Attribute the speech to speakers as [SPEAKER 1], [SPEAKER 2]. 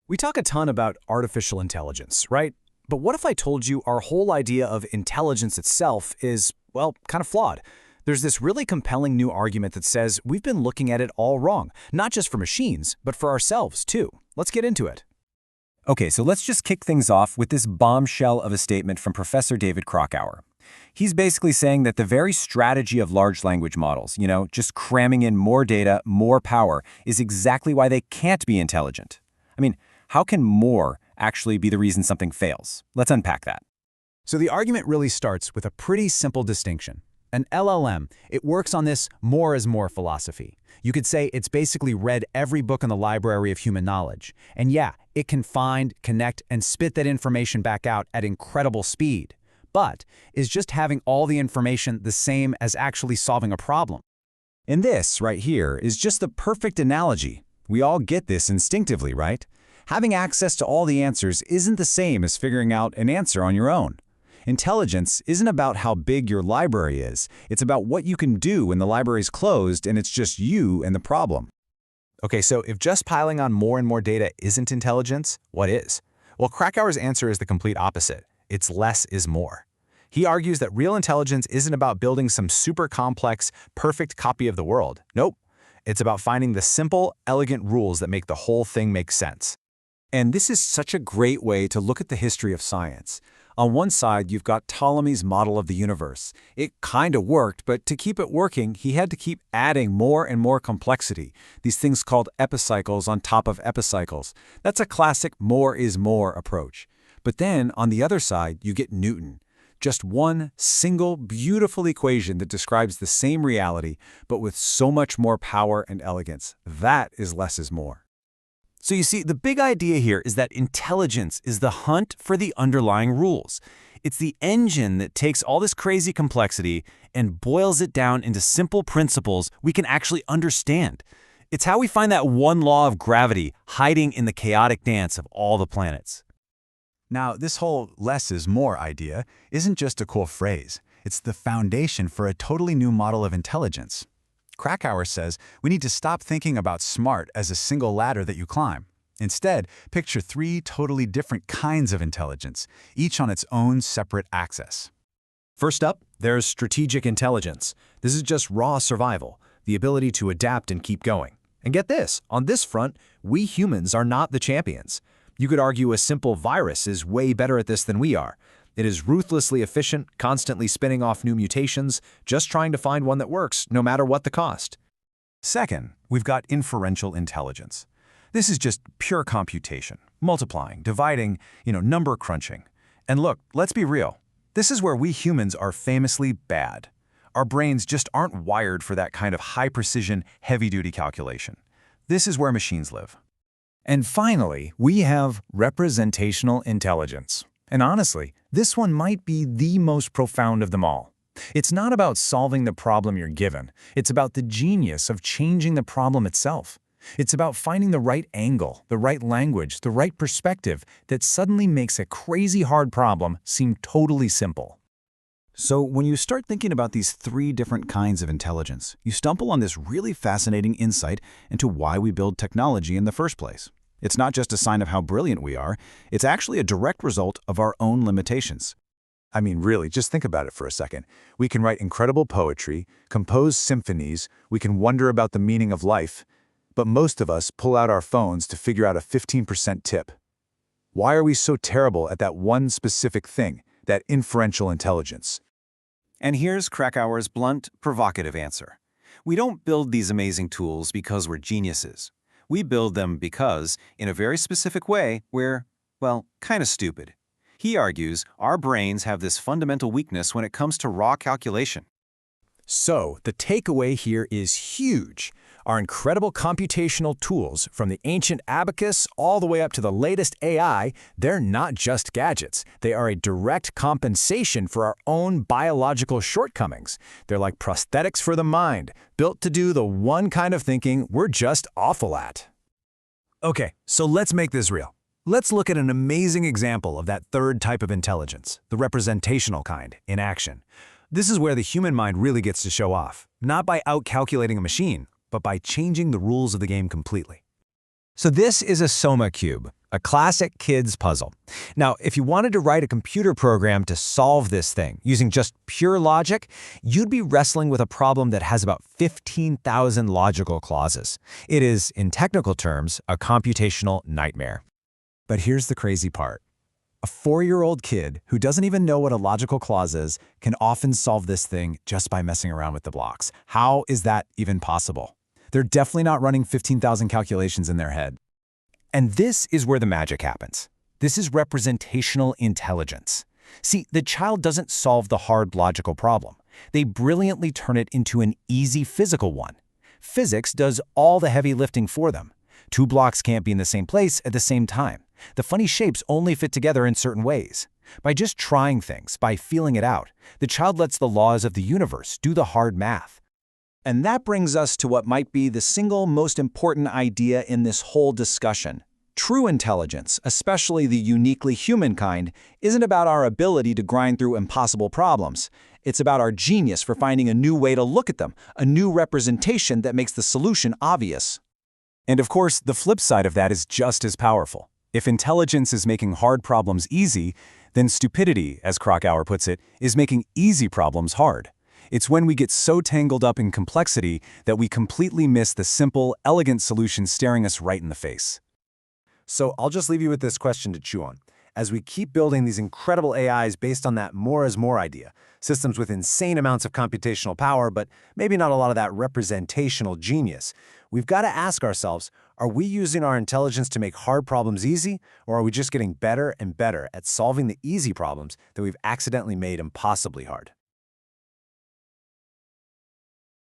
[SPEAKER 1] We talk a ton about artificial intelligence, right? But what if I told you our whole idea of intelligence itself is, well, kind of flawed? There's this really compelling new argument that says we've been looking at it all wrong, not just for machines, but for ourselves too. Let's get into it.
[SPEAKER 2] Okay, so let's just kick things off with this bombshell of a statement from Professor David Krakauer. He's basically saying that the very strategy of large language models, just cramming in more data, more power, is exactly why they can't be intelligent. I mean, how can more actually be the reason something fails? Let's unpack that.
[SPEAKER 1] So the argument really starts with a pretty simple distinction. An LLM, it works on this more is more philosophy. You could say it's basically read every book in the library of human knowledge. And yeah, it can find, connect, and spit that information back out at incredible speed. But is just having all the information the same as actually solving a problem?
[SPEAKER 3] And this, right here, is just the perfect analogy. We all get this instinctively, right? Having access to all the answers isn't the same as figuring out an answer on your own. Intelligence isn't about how big your library is. It's about what you can do when the library's closed and it's just you and the problem.
[SPEAKER 4] Okay, so if just piling on more and more data isn't intelligence, what is? Well, Krakauer's answer is the complete opposite. It's less is more. He argues that real intelligence isn't about building some super complex, perfect copy of the world. Nope. It's about finding the simple, elegant rules that make the whole thing make sense.
[SPEAKER 3] And this is such a great way to look at the history of science. On one side, you've got Ptolemy's model of the universe. It kind of worked, but to keep it working, he had to keep adding more and more complexity, these things called epicycles on top of epicycles. That's a classic more is more approach. But then, on the other side, you get Newton. Just one single, beautiful equation that describes the same reality, but with so much more power and elegance. That is less is more.
[SPEAKER 2] So you see, the big idea here is that intelligence is the hunt for the underlying rules. It's the engine that takes all this crazy complexity and boils it down into simple principles we can actually understand. It's how we find that one law of gravity hiding in the chaotic dance of all the planets.
[SPEAKER 5] Now, this whole less is more idea isn't just a cool phrase. It's the foundation for a totally new model of intelligence. Krakauer says we need to stop thinking about smart as a single ladder that you climb. Instead, picture three totally different kinds of intelligence, each on its own separate axis.
[SPEAKER 1] First up, there's strategic intelligence. This is just raw survival, the ability to adapt and keep going. And get this, on this front, we humans are not the champions. You could argue a simple virus is way better at this than we are. It is ruthlessly efficient, constantly spinning off new mutations, just trying to find one that works, no matter what the cost.
[SPEAKER 5] Second, we've got inferential intelligence. This is just pure computation, multiplying, dividing, number crunching. And look, let's be real. This is where we humans are famously bad. Our brains just aren't wired for that kind of high-precision, heavy-duty calculation. This is where machines live.
[SPEAKER 3] And finally, we have representational intelligence. And honestly, this one might be the most profound of them all. It's not about solving the problem you're given. It's about the genius of changing the problem itself. It's about finding the right angle, the right language, the right perspective that suddenly makes a crazy hard problem seem totally simple. So when you start thinking about these three different kinds of intelligence, you stumble on this really fascinating insight into why we build technology in the first place. It's not just a sign of how brilliant we are, it's actually a direct result of our own limitations.
[SPEAKER 5] I mean, really, just think about it for a second. We can write incredible poetry, compose symphonies, we can wonder about the meaning of life, but most of us pull out our phones to figure out a 15% tip. Why are we so terrible at that one specific thing, that inferential intelligence?
[SPEAKER 2] And here's Krakauer's blunt, provocative answer. We don't build these amazing tools because we're geniuses. We build them because, in a very specific way, we're, well, kind of stupid. He argues our brains have this fundamental weakness when it comes to raw calculation.
[SPEAKER 1] So, the takeaway here is huge. Our incredible computational tools, from the ancient abacus all the way up to the latest AI, they're not just gadgets. They are a direct compensation for our own biological shortcomings. They're like prosthetics for the mind, built to do the one kind of thinking we're just awful at. Okay, so let's make this real. Let's look at an amazing example of that third type of intelligence, the representational kind, in action. This is where the human mind really gets to show off, not by out-calculating a machine, but by changing the rules of the game completely. So this is a Soma cube.
[SPEAKER 2] A classic kid's puzzle. Now, if you wanted to write a computer program to solve this thing using just pure logic, you'd be wrestling with a problem that has about 15,000 logical clauses. It is, in technical terms, a computational nightmare.
[SPEAKER 3] But here's the crazy part. A 4-year-old kid who doesn't even know what a logical clause is can often solve this thing just by messing around with the blocks. How is that even possible? They're definitely not running 15,000 calculations in their head.
[SPEAKER 2] And this is where the magic happens. This is representational intelligence. See, the child doesn't solve the hard logical problem. They brilliantly turn it into an easy physical one. Physics does all the heavy lifting for them. 2 blocks can't be in the same place at the same time. The funny shapes only fit together in certain ways. By just trying things, by feeling it out, the child lets the laws of the universe do the hard math.
[SPEAKER 1] And that brings us to what might be the single most important idea in this whole discussion. True intelligence, especially the uniquely human kind, isn't about our ability to grind through impossible problems. It's about our genius for finding a new way to look at them, a new representation that makes the solution obvious.
[SPEAKER 3] And of course, the flip side of that is just as powerful. If intelligence is making hard problems easy, then stupidity, as Krakauer puts it, is making easy problems hard. It's when we get so tangled up in complexity that we completely miss the simple, elegant solution staring us right in the face.
[SPEAKER 2] So I'll just leave you with this question to chew on. As we keep building these incredible AIs based on that more is more idea, systems with insane amounts of computational power, but maybe not a lot of that representational genius, we've got to ask ourselves, are we using our intelligence to make hard problems easy, or are we just getting better and better at solving the easy problems that we've accidentally made impossibly hard?